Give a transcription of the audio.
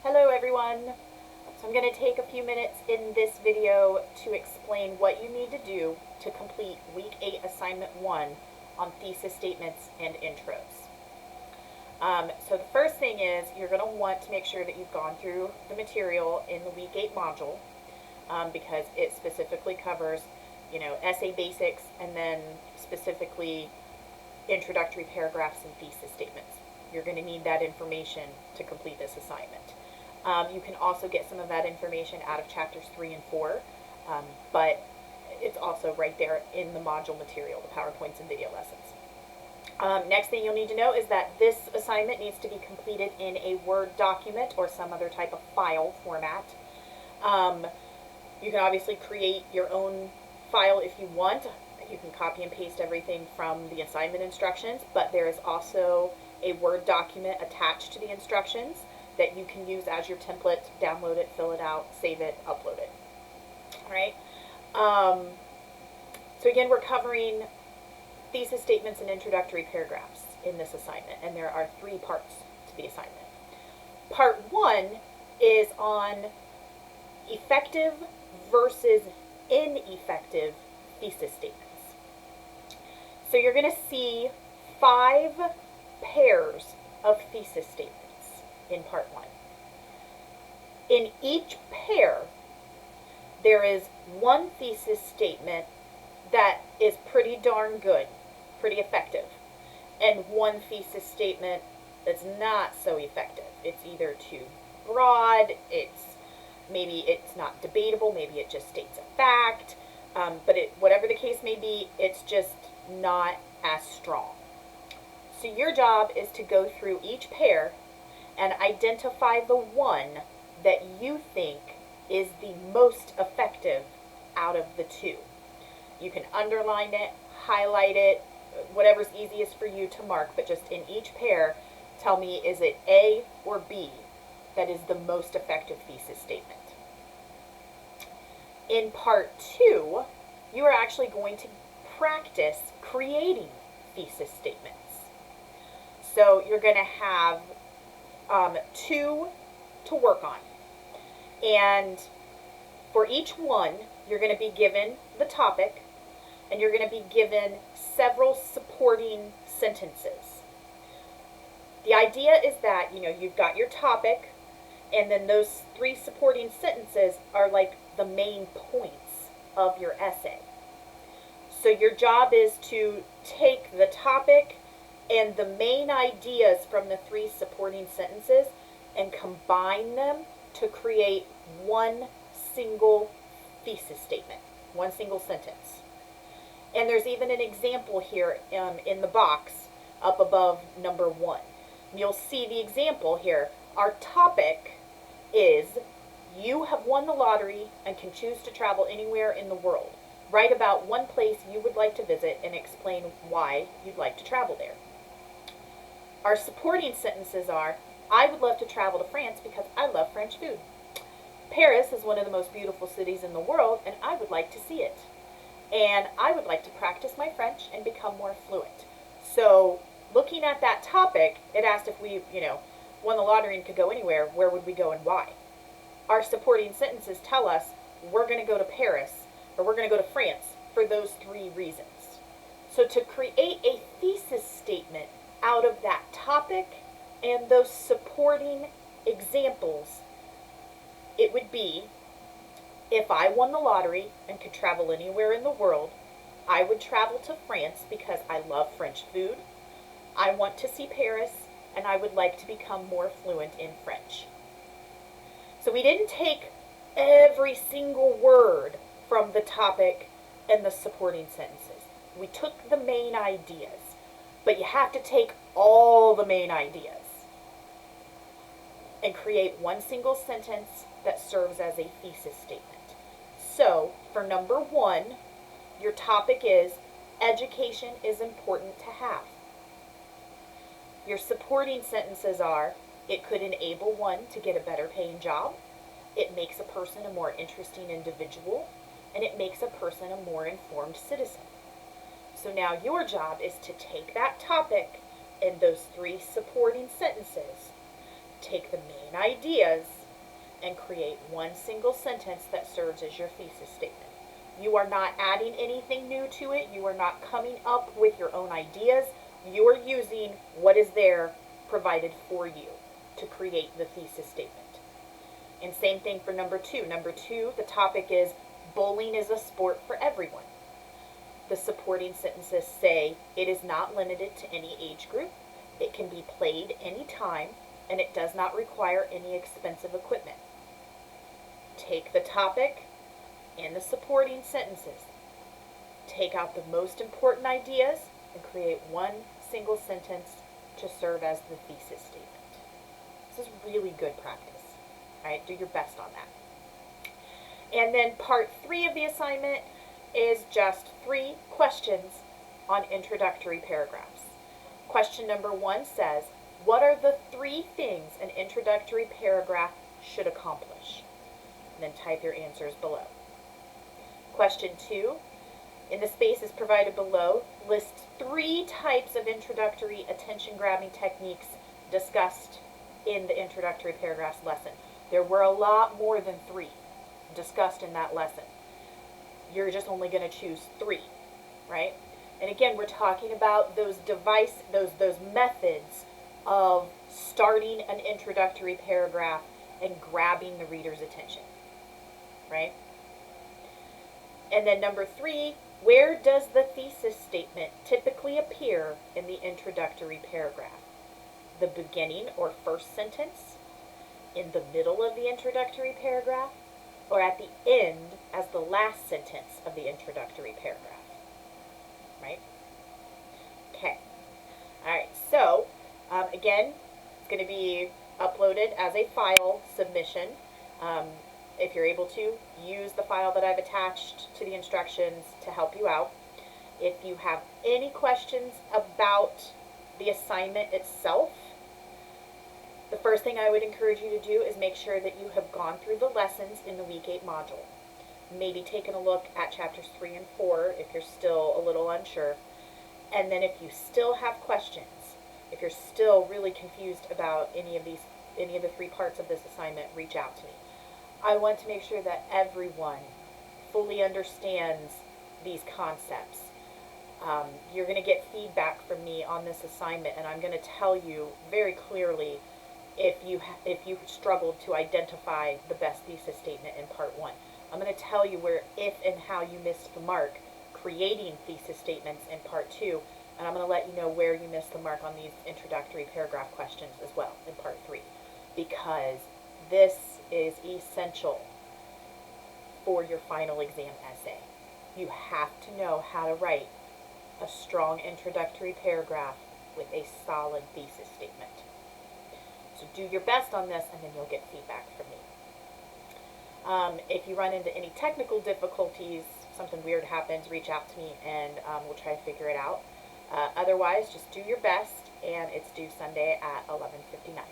Hello everyone! So I'm going to take a few minutes in this video to explain what you need to do to complete Week 8 Assignment 1 on Thesis Statements and Intros. So the first thing is you're going to want to make sure that you've gone through the material in the Week 8 module because it specifically covers, essay basics and then specifically introductory paragraphs and thesis statements. You're going to need that information to complete this assignment. You can also get some of that information out of chapters 3 and 4, but it's also right there in the module material, the PowerPoints and video lessons. Next thing you'll need to know is that this assignment needs to be completed in a Word document or some other type of file format. You can obviously create your own file if you want. You can copy and paste everything from the assignment instructions, but there is also a Word document attached to the instructions that you can use as your template, download it, fill it out, save it, upload it. All right. So again, we're covering thesis statements and introductory paragraphs in this assignment, and there are 3 parts to the assignment. Part 1 is on effective versus ineffective thesis statements. So you're going to see 5 pairs of thesis statements in part 1. In each pair, there is one thesis statement that is pretty darn good, pretty effective, and one thesis statement that's not so effective. It's either too broad, maybe it's not debatable, maybe it just states a fact, but whatever the case may be, it's just not as strong. So your job is to go through each pair and identify the one that you think is the most effective out of the 2. You can underline it, highlight it, whatever's easiest for you to mark, but just in each pair, tell me, is it A or B that is the most effective thesis statement? In part 2, you are actually going to practice creating thesis statements. So you're going to have 2 to work on. And for each one, you're going to be given the topic, and you're going to be given several supporting sentences. The idea is that, you've got your topic, and then those 3 supporting sentences are like the main points of your essay. So your job is to take the topic and the main ideas from the 3 supporting sentences and combine them to create one single thesis statement, one single sentence. And there's even an example here in the box up above number 1. You'll see the example here. Our topic is, you have won the lottery and can choose to travel anywhere in the world. Write about one place you would like to visit and explain why you'd like to travel there. Our supporting sentences are, I would love to travel to France because I love French food. Paris is one of the most beautiful cities in the world, and I would like to see it. And I would like to practice my French and become more fluent. So looking at that topic, it asked if we, won the lottery and could go anywhere, where would we go and why? Our supporting sentences tell us we're going to go to Paris, or we're going to go to France for those 3 reasons. So to create a thesis statement out of that topic and those supporting examples, it would be, if I won the lottery and could travel anywhere in the world, I would travel to France because I love French food, I want to see Paris, and I would like to become more fluent in French. So we didn't take every single word from the topic and the supporting sentences. We took the main ideas, but you have to take all the main ideas and create one single sentence that serves as a thesis statement. So, for number 1, your topic is, education is important to have. Your supporting sentences are, it could enable one to get a better paying job, it makes a person a more interesting individual, and it makes a person a more informed citizen. So now your job is to take that topic and those 3 supporting sentences, take the main ideas and create one single sentence that serves as your thesis statement. You are not adding anything new to it. You are not coming up with your own ideas. You are using what is there provided for you to create the thesis statement. And same thing for number 2. Number 2, the topic is bowling is a sport for everyone. The supporting sentences say it is not limited to any age group. It can be played anytime, and it does not require any expensive equipment. Take the topic and the supporting sentences. Take out the most important ideas and create one single sentence to serve as the thesis statement. This is really good practice. All right, do your best on that. And then part 3 of the assignment is just 3 questions on introductory paragraphs. Question number 1 says, what are the 3 things an introductory paragraph should accomplish? And then type your answers below. Question 2, in the spaces provided below, lists 3 types of introductory attention-grabbing techniques discussed in the introductory paragraphs lesson. There were a lot more than 3 discussed in that lesson. You're just only going to choose 3, right? And again, we're talking about those methods of starting an introductory paragraph and grabbing the reader's attention, right? And then number 3, where does the thesis statement typically appear in the introductory paragraph? The beginning or first sentence, in the middle of the introductory paragraph, or at the end as the last sentence of the introductory paragraph, right? Okay. All right, so again, it's going to be uploaded as a file submission. If you're able to, use the file that I've attached to the instructions to help you out. If you have any questions about the assignment itself, the first thing I would encourage you to do is make sure that you have gone through the lessons in the Week 8 module. Maybe taken a look at chapters 3 and 4 if you're still a little unsure. And then if you still have questions, if you're still really confused about any of the 3 parts of this assignment, reach out to me. I want to make sure that everyone fully understands these concepts. You're going to get feedback from me on this assignment, and I'm going to tell you very clearly if you struggled to identify the best thesis statement in part 1. I'm going to tell you where, if and how you missed the mark creating thesis statements in part 2, and I'm going to let you know where you missed the mark on these introductory paragraph questions as well in part 3, because this is essential for your final exam essay. You have to know how to write a strong introductory paragraph with a solid thesis statement. So do your best on this, and then you'll get feedback from me. If you run into any technical difficulties, something weird happens, reach out to me, and we'll try to figure it out. Otherwise, just do your best, and it's due Sunday at 11:59.